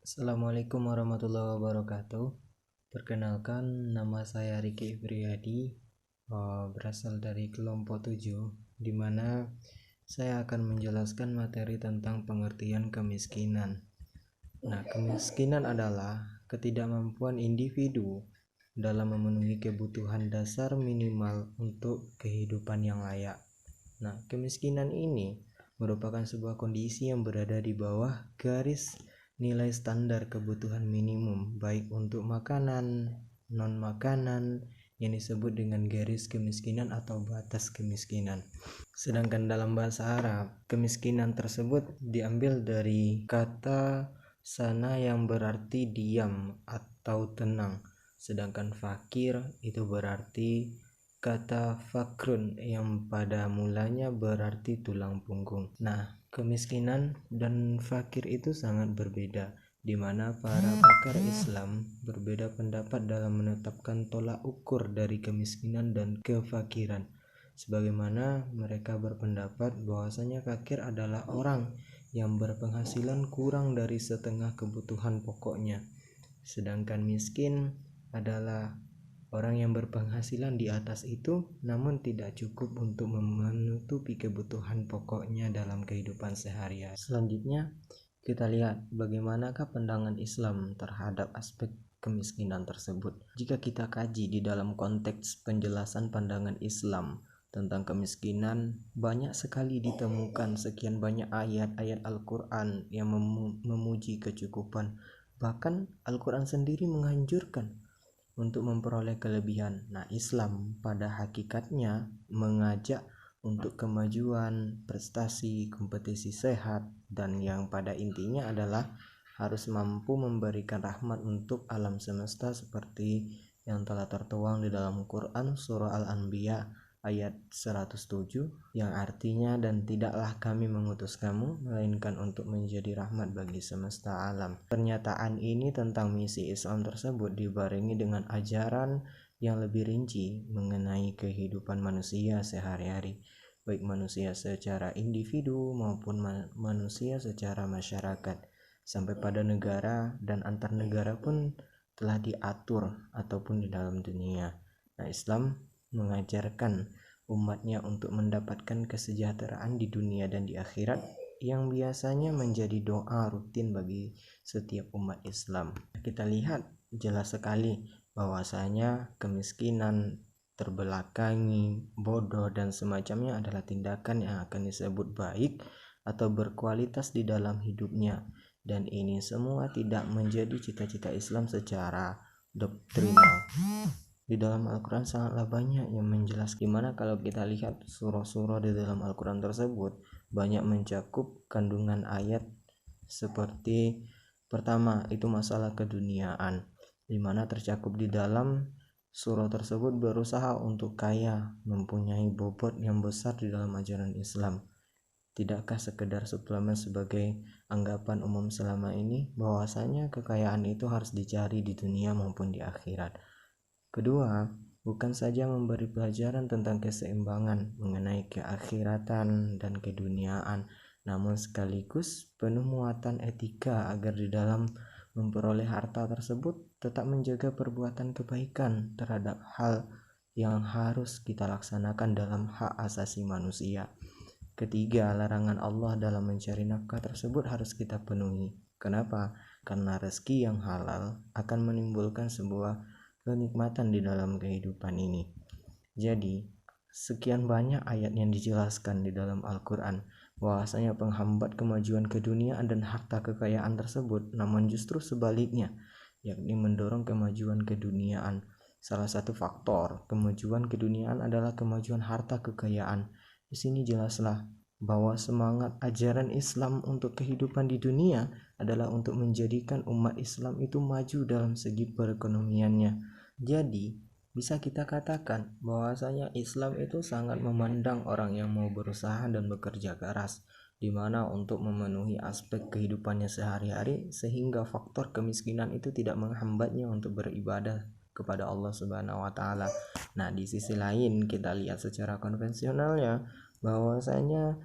Assalamualaikum warahmatullahi wabarakatuh. Perkenalkan, nama saya Riki Ibriyadi, berasal dari kelompok 7, di mana saya akan menjelaskan materi tentang pengertian kemiskinan. Nah, kemiskinan adalah ketidakmampuan individu dalam memenuhi kebutuhan dasar minimal untuk kehidupan yang layak. Nah, kemiskinan ini merupakan sebuah kondisi yang berada di bawah garis nilai standar kebutuhan minimum, baik untuk makanan, non-makanan, yang disebut dengan garis kemiskinan atau batas kemiskinan. Sedangkan dalam bahasa Arab, kemiskinan tersebut diambil dari kata sana yang berarti diam atau tenang, sedangkan fakir itu berarti kata fakrun yang pada mulanya berarti tulang punggung. Nah, kemiskinan dan fakir itu sangat berbeda, di mana para pakar Islam berbeda pendapat dalam menetapkan tolak ukur dari kemiskinan dan kefakiran. Sebagaimana mereka berpendapat bahwasanya fakir adalah orang yang berpenghasilan kurang dari setengah kebutuhan pokoknya, sedangkan miskin adalah orang yang berpenghasilan di atas itu namun tidak cukup untuk menutupi kebutuhan pokoknya dalam kehidupan sehari-hari. Selanjutnya, kita lihat bagaimanakah pandangan Islam terhadap aspek kemiskinan tersebut. Jika kita kaji di dalam konteks penjelasan pandangan Islam tentang kemiskinan, banyak sekali ditemukan sekian banyak ayat-ayat Al-Quran yang memuji kecukupan. Bahkan Al-Quran sendiri menganjurkan untuk memperoleh kelebihan. Nah, Islam pada hakikatnya mengajak untuk kemajuan, prestasi, kompetisi sehat, dan yang pada intinya adalah harus mampu memberikan rahmat untuk alam semesta seperti yang telah tertuang di dalam Quran surah Al-Anbiya ayat 107 yang artinya, dan tidaklah kami mengutus kamu melainkan untuk menjadi rahmat bagi semesta alam. Pernyataan ini tentang misi Islam tersebut dibarengi dengan ajaran yang lebih rinci mengenai kehidupan manusia sehari-hari, baik manusia secara individu maupun manusia secara masyarakat, sampai pada negara dan antar negara pun telah diatur ataupun di dalam dunia. Nah, Islam mengajarkan umatnya untuk mendapatkan kesejahteraan di dunia dan di akhirat, yang biasanya menjadi doa rutin bagi setiap umat Islam. Kita lihat jelas sekali bahwasanya kemiskinan, terbelakangi, bodoh, dan semacamnya adalah tindakan yang akan disebut baik atau berkualitas di dalam hidupnya, dan ini semua tidak menjadi cita-cita Islam secara doktrinal. Di dalam Al-Quran sangatlah banyak yang menjelaskan, dimana kalau kita lihat surah-surah di dalam Al-Quran tersebut banyak mencakup kandungan ayat seperti pertama itu masalah keduniaan, dimana tercakup di dalam surah tersebut berusaha untuk kaya, mempunyai bobot yang besar di dalam ajaran Islam. Tidakkah sekedar suplemen sebagai anggapan umum selama ini bahwasanya kekayaan itu harus dicari di dunia maupun di akhirat. Kedua, bukan saja memberi pelajaran tentang keseimbangan mengenai keakhiratan dan keduniaan, namun sekaligus penuh muatan etika agar di dalam memperoleh harta tersebut tetap menjaga perbuatan kebaikan terhadap hal yang harus kita laksanakan dalam hak asasi manusia. Ketiga, larangan Allah dalam mencari nafkah tersebut harus kita penuhi. Kenapa? Karena rezeki yang halal akan menimbulkan sebuah kenikmatan di dalam kehidupan ini. Jadi, sekian banyak ayat yang dijelaskan di dalam Al-Quran bahwasanya penghambat kemajuan keduniaan dan harta kekayaan tersebut, namun justru sebaliknya, yakni mendorong kemajuan keduniaan. Salah satu faktor kemajuan keduniaan adalah kemajuan harta kekayaan. Di sini jelaslah bahwa semangat ajaran Islam untuk kehidupan di dunia adalah untuk menjadikan umat Islam itu maju dalam segi perekonomiannya. Jadi, bisa kita katakan bahwasanya Islam itu sangat memandang orang yang mau berusaha dan bekerja keras, di mana untuk memenuhi aspek kehidupannya sehari-hari, sehingga faktor kemiskinan itu tidak menghambatnya untuk beribadah kepada Allah Subhanahu wa taala. Nah, di sisi lain kita lihat secara konvensionalnya bahwasanya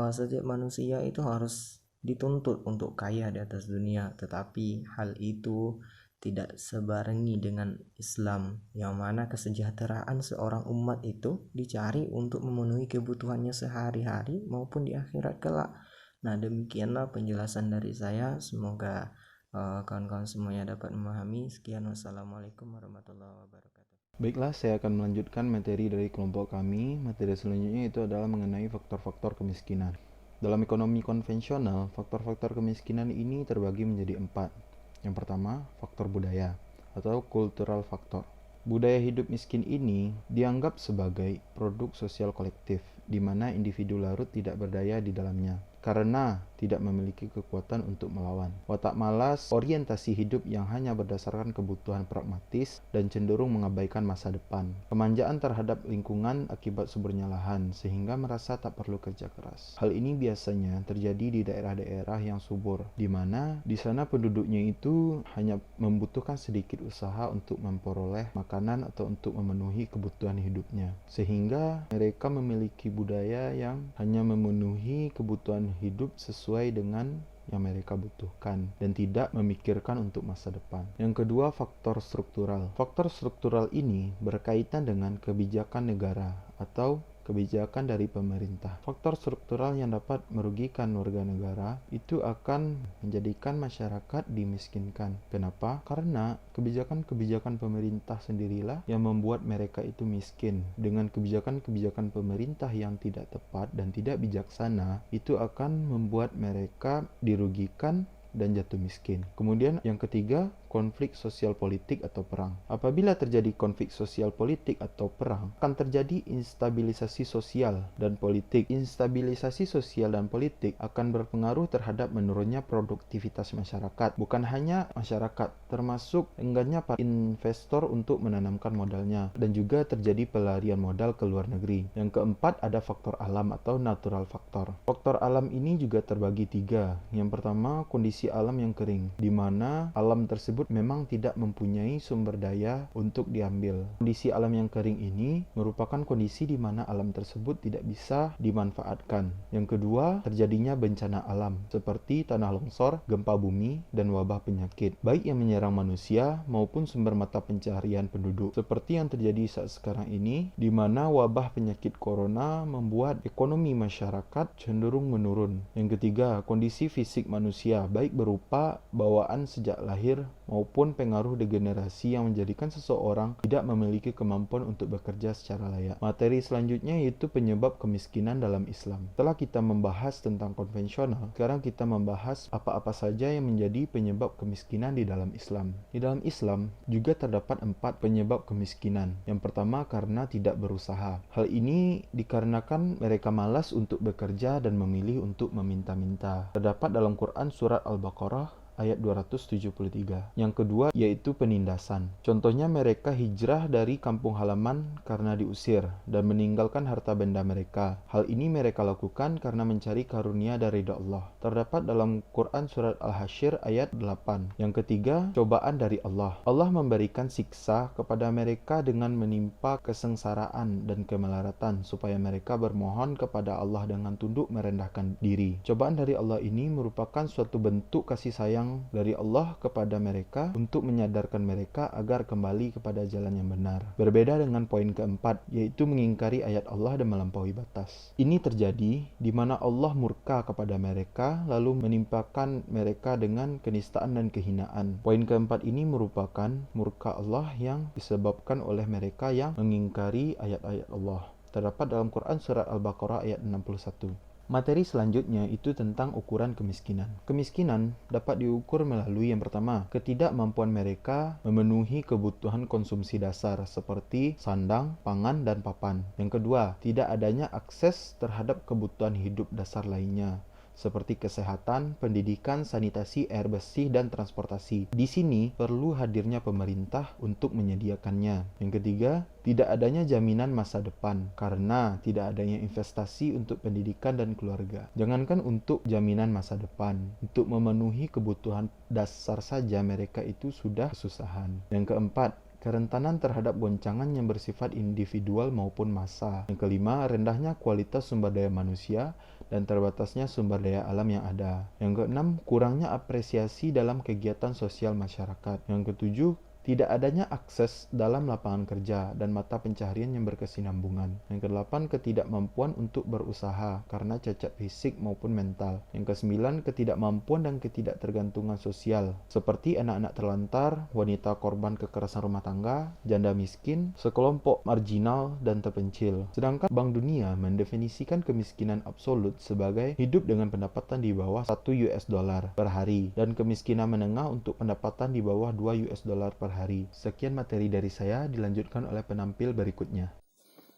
setiap manusia itu harus dituntut untuk kaya di atas dunia, tetapi hal itu tidak sebarengi dengan Islam, yang mana kesejahteraan seorang umat itu dicari untuk memenuhi kebutuhannya sehari-hari maupun di akhirat kelak. Nah, demikianlah penjelasan dari saya. Semoga kawan-kawan semuanya dapat memahami. Sekian, wassalamualaikum warahmatullahi wabarakatuh. Baiklah, saya akan melanjutkan materi dari kelompok kami. Materi selanjutnya itu adalah mengenai faktor-faktor kemiskinan. Dalam ekonomi konvensional, faktor-faktor kemiskinan ini terbagi menjadi 4. Yang pertama, faktor budaya atau cultural factor. Budaya hidup miskin ini dianggap sebagai produk sosial kolektif, di mana individu larut tidak berdaya di dalamnya karena tidak memiliki kekuatan untuk melawan. Watak malas, orientasi hidup yang hanya berdasarkan kebutuhan pragmatis dan cenderung mengabaikan masa depan. Kemanjaan terhadap lingkungan akibat suburnya lahan, sehingga merasa tak perlu kerja keras. Hal ini biasanya terjadi di daerah-daerah yang subur, di mana di sana penduduknya itu hanya membutuhkan sedikit usaha untuk memperoleh makanan atau untuk memenuhi kebutuhan hidupnya. Sehingga mereka memiliki budaya yang hanya memenuhi kebutuhan hidup sesuai dengan yang mereka butuhkan dan tidak memikirkan untuk masa depan. Yang kedua, faktor struktural. Faktor struktural ini berkaitan dengan kebijakan negara atau kebijakan dari pemerintah. Faktor struktural yang dapat merugikan warga negara itu akan menjadikan masyarakat dimiskinkan. Kenapa? Karena kebijakan-kebijakan pemerintah sendirilah yang membuat mereka itu miskin. Dengan kebijakan-kebijakan pemerintah yang tidak tepat dan tidak bijaksana, itu akan membuat mereka dirugikan dan jatuh miskin. Kemudian yang ketiga, konflik sosial politik atau perang. Apabila terjadi konflik sosial politik atau perang, akan terjadi instabilisasi sosial dan politik. Instabilisasi sosial dan politik akan berpengaruh terhadap menurunnya produktivitas masyarakat. Bukan hanya masyarakat, termasuk enggannya para investor untuk menanamkan modalnya, dan juga terjadi pelarian modal ke luar negeri. Yang keempat, ada faktor alam atau natural factor. Faktor alam ini juga terbagi 3. Yang pertama, kondisi alam yang kering, di mana alam tersebut memang tidak mempunyai sumber daya untuk diambil. Kondisi alam yang kering ini merupakan kondisi di mana alam tersebut tidak bisa dimanfaatkan. Yang kedua, terjadinya bencana alam seperti tanah longsor, gempa bumi, dan wabah penyakit, baik yang menyerang manusia maupun sumber mata pencaharian penduduk. Seperti yang terjadi saat sekarang ini, di mana wabah penyakit corona membuat ekonomi masyarakat cenderung menurun. Yang ketiga, kondisi fisik manusia, baik berupa bawaan sejak lahir maupun pengaruh degenerasi yang menjadikan seseorang tidak memiliki kemampuan untuk bekerja secara layak. Materi selanjutnya yaitu penyebab kemiskinan dalam Islam. Setelah kita membahas tentang konvensional, sekarang kita membahas apa-apa saja yang menjadi penyebab kemiskinan di dalam Islam. Di dalam Islam juga terdapat 4 penyebab kemiskinan. Yang pertama, karena tidak berusaha. Hal ini dikarenakan mereka malas untuk bekerja dan memilih untuk meminta-minta. Terdapat dalam Quran surat Al-Baqarah ayat 273. Yang kedua yaitu penindasan. Contohnya mereka hijrah dari kampung halaman karena diusir dan meninggalkan harta benda mereka. Hal ini mereka lakukan karena mencari karunia dari Allah. Terdapat dalam Quran surat Al-Hasyr ayat 8. Yang ketiga, cobaan dari Allah. Allah memberikan siksa kepada mereka dengan menimpa kesengsaraan dan kemelaratan supaya mereka bermohon kepada Allah dengan tunduk merendahkan diri. Cobaan dari Allah ini merupakan suatu bentuk kasih sayang dari Allah kepada mereka untuk menyadarkan mereka agar kembali kepada jalan yang benar. Berbeda dengan poin keempat, yaitu mengingkari ayat Allah dan melampaui batas. Ini terjadi di mana Allah murka kepada mereka lalu menimpakan mereka dengan kenistaan dan kehinaan. Poin keempat ini merupakan murka Allah yang disebabkan oleh mereka yang mengingkari ayat-ayat Allah. Terdapat dalam Quran surat Al-Baqarah ayat 61. Materi selanjutnya itu tentang ukuran kemiskinan. Kemiskinan dapat diukur melalui yang pertama, ketidakmampuan mereka memenuhi kebutuhan konsumsi dasar seperti sandang, pangan, dan papan. Yang kedua, tidak adanya akses terhadap kebutuhan hidup dasar lainnya seperti kesehatan, pendidikan, sanitasi, air bersih, dan transportasi. Di sini perlu hadirnya pemerintah untuk menyediakannya. Yang ketiga, tidak adanya jaminan masa depan karena tidak adanya investasi untuk pendidikan dan keluarga. Jangankan untuk jaminan masa depan, untuk memenuhi kebutuhan dasar saja mereka itu sudah kesusahan. Yang keempat, kerentanan terhadap goncangan yang bersifat individual maupun massa. Yang kelima, rendahnya kualitas sumber daya manusia dan terbatasnya sumber daya alam yang ada. Yang keenam, kurangnya apresiasi dalam kegiatan sosial masyarakat. Yang ketujuh, tidak adanya akses dalam lapangan kerja dan mata pencaharian yang berkesinambungan. Yang kedelapan, ketidakmampuan untuk berusaha karena cacat fisik maupun mental. Yang kesembilan, ketidakmampuan dan ketidaktergantungan sosial, seperti anak-anak terlantar, wanita korban kekerasan rumah tangga, janda miskin, sekelompok marginal dan terpencil. Sedangkan Bank Dunia mendefinisikan kemiskinan absolut sebagai hidup dengan pendapatan di bawah 1 US dollar per hari dan kemiskinan menengah untuk pendapatan di bawah 2 US dollar per hari. Sekian materi dari saya, dilanjutkan oleh penampil berikutnya.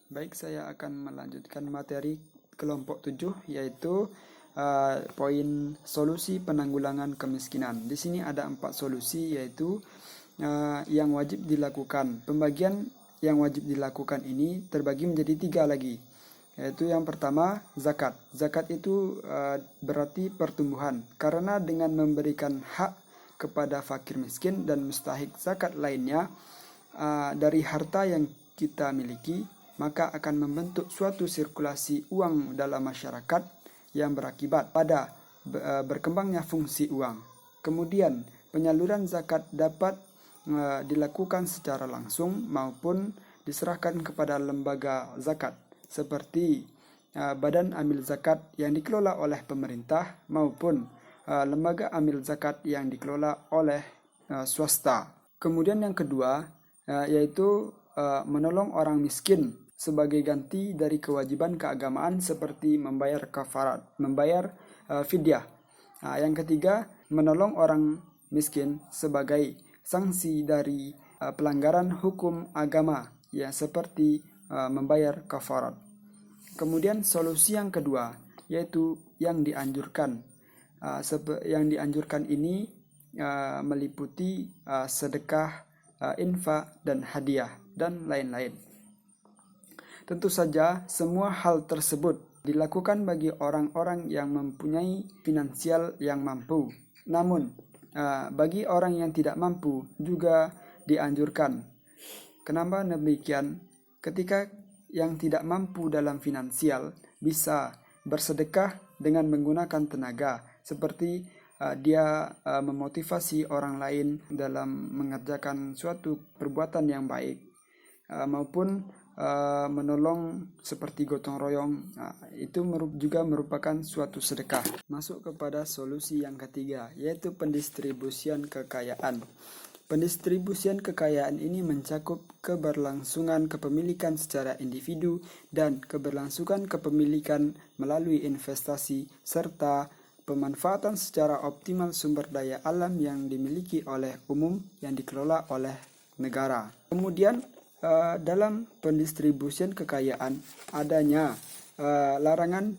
Baik, saya akan melanjutkan materi kelompok 7, yaitu poin solusi penanggulangan kemiskinan. Di sini ada 4 solusi, yaitu yang wajib dilakukan. Pembagian yang wajib dilakukan ini terbagi menjadi 3 lagi, yaitu yang pertama, zakat. Zakat itu berarti pertumbuhan, karena dengan memberikan hak kepada fakir miskin dan mustahik zakat lainnya dari harta yang kita miliki, maka akan membentuk suatu sirkulasi uang dalam masyarakat yang berakibat pada berkembangnya fungsi uang. Kemudian penyaluran zakat dapat dilakukan secara langsung maupun diserahkan kepada lembaga zakat seperti badan amil zakat yang dikelola oleh pemerintah maupun lembaga amil zakat yang dikelola oleh swasta. Kemudian yang kedua, yaitu menolong orang miskin sebagai ganti dari kewajiban keagamaan seperti membayar kafarat, membayar fidyah. Yang ketiga, menolong orang miskin sebagai sanksi dari pelanggaran hukum agama, ya seperti membayar kafarat. Kemudian solusi yang kedua, yaitu yang dianjurkan. Yang dianjurkan ini meliputi sedekah, infak, dan hadiah, dan lain-lain. Tentu saja semua hal tersebut dilakukan bagi orang-orang yang mempunyai finansial yang mampu. Namun, bagi orang yang tidak mampu juga dianjurkan. Kenapa demikian? Ketika yang tidak mampu dalam finansial bisa bersedekah dengan menggunakan tenaga, seperti dia memotivasi orang lain dalam mengerjakan suatu perbuatan yang baik, maupun menolong seperti gotong royong, itu juga merupakan suatu sedekah. Masuk kepada solusi yang ketiga, yaitu pendistribusian kekayaan. Pendistribusian kekayaan ini mencakup keberlangsungan kepemilikan secara individu dan keberlangsungan kepemilikan melalui investasi serta pemanfaatan secara optimal sumber daya alam yang dimiliki oleh umum yang dikelola oleh negara. Kemudian dalam pendistribusian kekayaan adanya larangan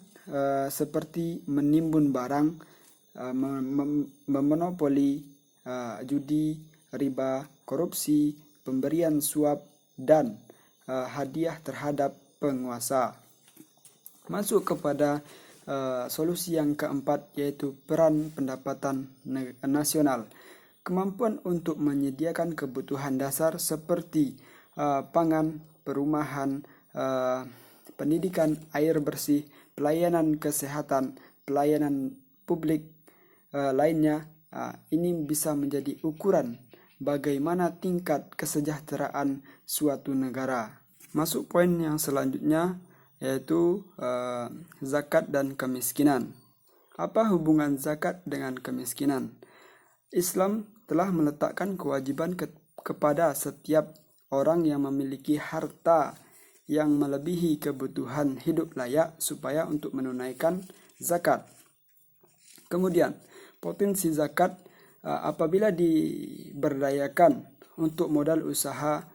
seperti menimbun barang, memonopoli, judi, riba, korupsi, pemberian suap, dan hadiah terhadap penguasa. Masuk kepada solusi yang keempat, yaitu peran pendapatan nasional. Kemampuan untuk menyediakan kebutuhan dasar seperti pangan, perumahan, pendidikan, air bersih, pelayanan kesehatan, pelayanan publik lainnya, ini bisa menjadi ukuran bagaimana tingkat kesejahteraan suatu negara. Masuk poin yang selanjutnya, yaitu zakat dan kemiskinan. Apa hubungan zakat dengan kemiskinan? Islam telah meletakkan kewajiban kepada setiap orang yang memiliki harta yang melebihi kebutuhan hidup layak supaya untuk menunaikan zakat. Kemudian, potensi zakat apabila diberdayakan untuk modal usaha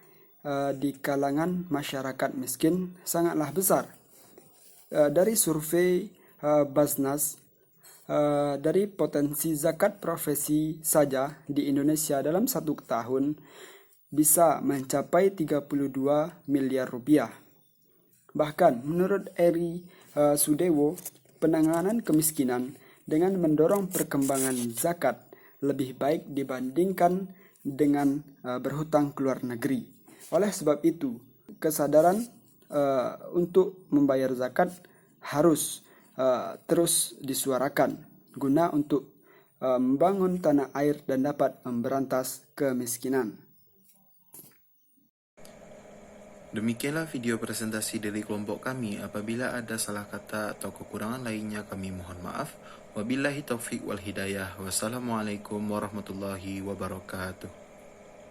di kalangan masyarakat miskin sangatlah besar. Dari survei Basnas, dari potensi zakat profesi saja di Indonesia dalam 1 tahun bisa mencapai 32 miliar rupiah. Bahkan menurut Eri Sudewo, penanganan kemiskinan dengan mendorong perkembangan zakat lebih baik dibandingkan dengan berhutang ke luar negeri. Oleh sebab itu, kesadaran untuk membayar zakat harus terus disuarakan guna untuk membangun tanah air dan dapat memberantas kemiskinan. Demikianlah video presentasi dari kelompok kami. Apabila ada salah kata atau kekurangan lainnya, kami mohon maaf. Wabillahi taufik wal hidayah. Wassalamualaikum warahmatullahi wabarakatuh.